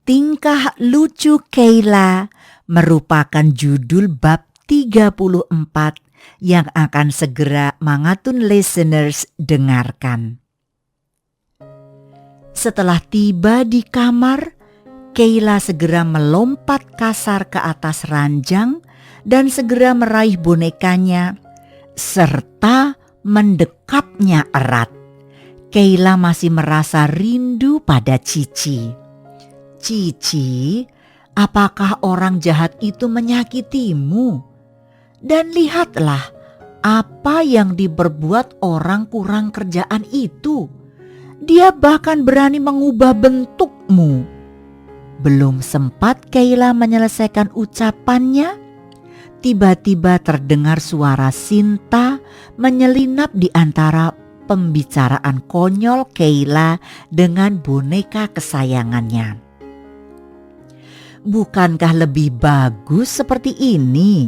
Tingkah Lucu Keila merupakan judul bab 34 yang akan segera Mangatun listeners dengarkan. Setelah tiba di kamar, Keila segera melompat kasar ke atas ranjang dan segera meraih bonekanya serta mendekapnya erat. Keila masih merasa rindu pada Cici. Cici, apakah orang jahat itu menyakitimu? Dan lihatlah apa yang diperbuat orang kurang kerjaan itu. Dia bahkan berani mengubah bentukmu. Belum sempat Keila menyelesaikan ucapannya, tiba-tiba terdengar suara Sinta menyelinap di antara pembicaraan konyol Keila dengan boneka kesayangannya. Bukankah lebih bagus seperti ini?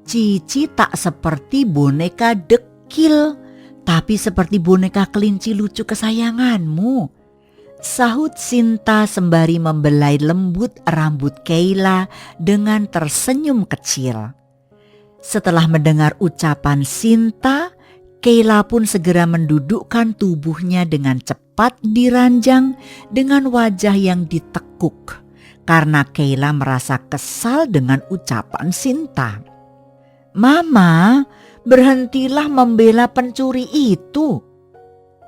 Cici tak seperti boneka dekil, tapi seperti boneka kelinci lucu kesayanganmu, sahut Sinta sembari membelai lembut rambut Keila dengan tersenyum kecil. Setelah mendengar ucapan Sinta, Keila pun segera mendudukkan tubuhnya dengan cepat di ranjang dengan wajah yang ditekuk. Karena Keila merasa kesal dengan ucapan Sinta. "Mama, berhentilah membela pencuri itu,"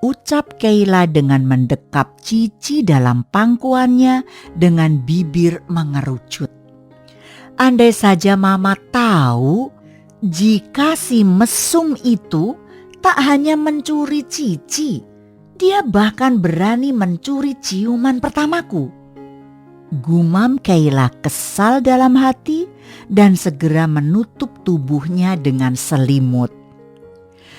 ucap Keila dengan mendekap Cici dalam pangkuannya dengan bibir mengerucut. Andai saja Mama tahu jika si mesum itu tak hanya mencuri Cici, dia bahkan berani mencuri ciuman pertamaku. Gumam Keila kesal dalam hati dan segera menutup tubuhnya dengan selimut.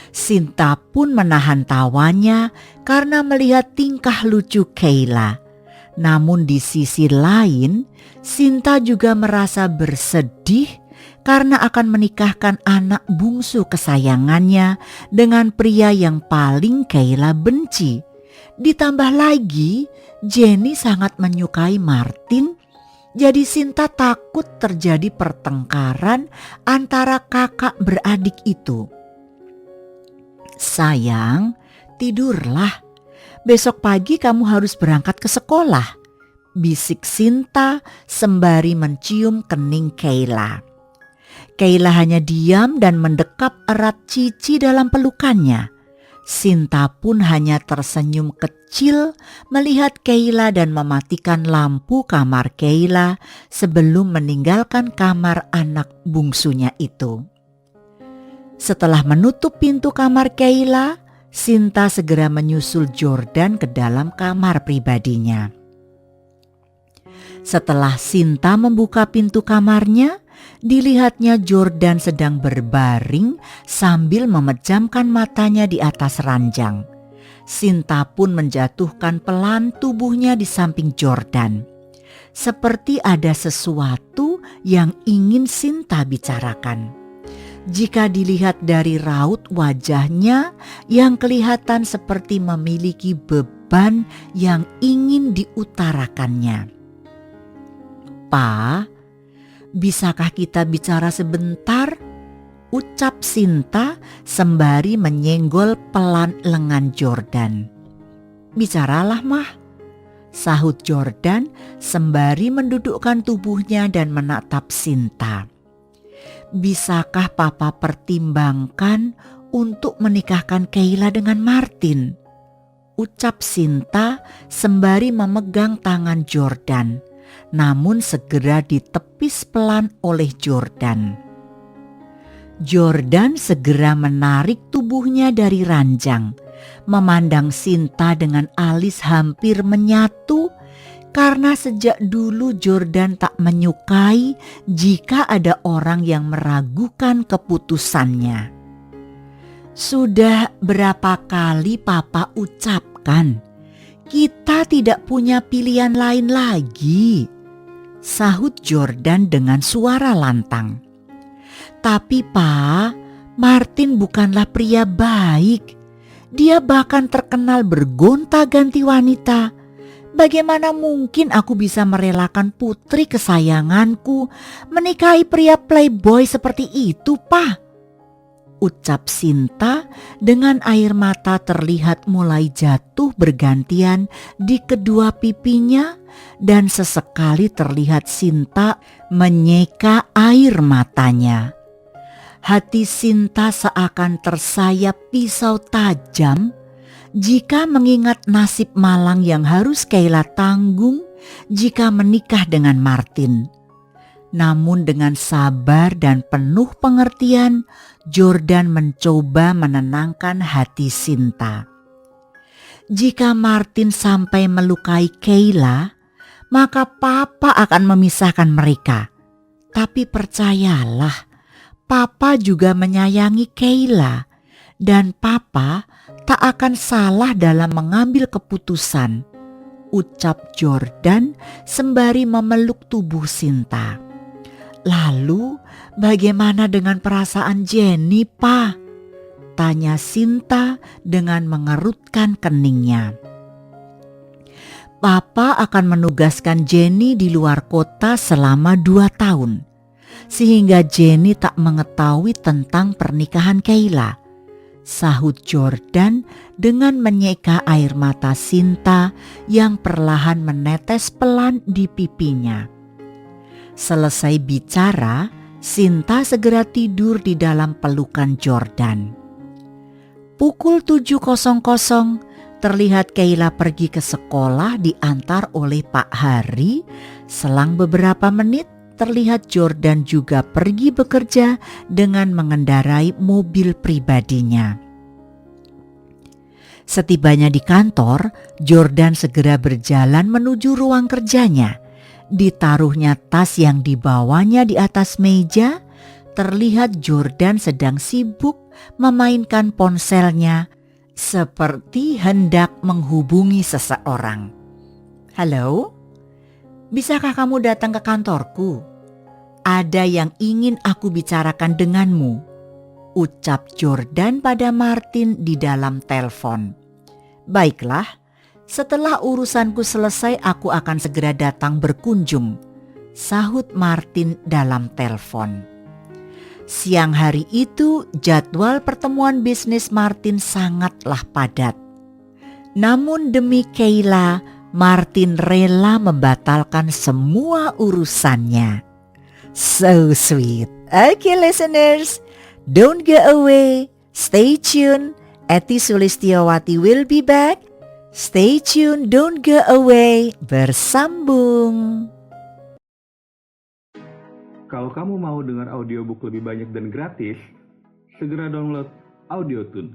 Sinta pun menahan tawanya karena melihat tingkah lucu Keila. Namun di sisi lain, Sinta juga merasa bersedih karena akan menikahkan anak bungsu kesayangannya dengan pria yang paling Keila benci. Ditambah lagi, Jenny sangat menyukai Martin, jadi Sinta takut terjadi pertengkaran antara kakak beradik itu. "Sayang, tidurlah. Besok pagi kamu harus berangkat ke sekolah," bisik Sinta sembari mencium kening Keila. Keila hanya diam dan mendekap erat Cici dalam pelukannya. Sinta pun hanya tersenyum kecil melihat Keila dan mematikan lampu kamar Keila sebelum meninggalkan kamar anak bungsunya itu. Setelah menutup pintu kamar Keila, Sinta segera menyusul Jordan ke dalam kamar pribadinya. Setelah Sinta membuka pintu kamarnya, dilihatnya Jordan sedang berbaring sambil memejamkan matanya di atas ranjang. Sinta pun menjatuhkan pelan tubuhnya di samping Jordan. Seperti ada sesuatu yang ingin Sinta bicarakan. Jika dilihat dari raut wajahnya yang kelihatan seperti memiliki beban yang ingin diutarakannya. "Pa, bisakah kita bicara sebentar?" ucap Sinta sembari menyenggol pelan lengan Jordan. "Bicaralah, Mah," sahut Jordan sembari mendudukkan tubuhnya dan menatap Sinta. "Bisakah Papa pertimbangkan untuk menikahkan Keila dengan Martin?" ucap Sinta sembari memegang tangan Jordan, namun segera ditepis pelan oleh Jordan. Jordan segera menarik tubuhnya dari ranjang, memandang Sinta dengan alis hampir menyatu karena sejak dulu Jordan tak menyukai jika ada orang yang meragukan keputusannya. "Sudah berapa kali Papa ucapkan, kita tidak punya pilihan lain lagi," sahut Jordan dengan suara lantang. "Tapi Pa, Martin bukanlah pria baik. Dia bahkan terkenal bergonta-ganti wanita. Bagaimana mungkin aku bisa merelakan putri kesayanganku menikahi pria playboy seperti itu, Pak? Ucap Sinta dengan air mata terlihat mulai jatuh bergantian di kedua pipinya dan sesekali terlihat Sinta menyeka air matanya. Hati Sinta seakan tersayap pisau tajam jika mengingat nasib malang yang harus Kayla tanggung jika menikah dengan Martin. Namun dengan sabar dan penuh pengertian, Jordan mencoba menenangkan hati Sinta. Jika Martin sampai melukai Kayla, maka Papa akan memisahkan mereka. Tapi percayalah, Papa juga menyayangi Kayla dan Papa tak akan salah dalam mengambil keputusan, ucap Jordan sembari memeluk tubuh Sinta. Lalu bagaimana dengan perasaan Jenny, Pa? Tanya Sinta dengan mengerutkan keningnya. Papa akan menugaskan Jenny di luar kota selama 2 tahun. Sehingga Jenny tak mengetahui tentang pernikahan Kayla, sahut Jordan dengan menyeka air mata Sinta yang perlahan menetes pelan di pipinya. Selesai bicara, Sinta segera tidur di dalam pelukan Jordan. Pukul 7.00 terlihat Kayla pergi ke sekolah diantar oleh Pak Hari. Selang beberapa menit terlihat Jordan juga pergi bekerja dengan mengendarai mobil pribadinya. Setibanya di kantor, Jordan segera berjalan menuju ruang kerjanya. Ditaruhnya tas yang dibawanya di atas meja, terlihat Jordan sedang sibuk memainkan ponselnya seperti hendak menghubungi seseorang. Halo? Bisakah kamu datang ke kantorku? Ada yang ingin aku bicarakan denganmu, ucap Jordan pada Martin di dalam telepon. Baiklah, setelah urusanku selesai aku akan segera datang berkunjung, sahut Martin dalam telepon. Siang hari itu jadwal pertemuan bisnis Martin sangatlah padat. Namun demi Kayla, Martin rela membatalkan semua urusannya. So sweet. Okay listeners, don't go away. Stay tuned. Eti Sulistiawati will be back. Stay tuned, don't go away. Bersambung. Kalau kamu mau dengar audiobook lebih banyak dan gratis, segera download Audiotune.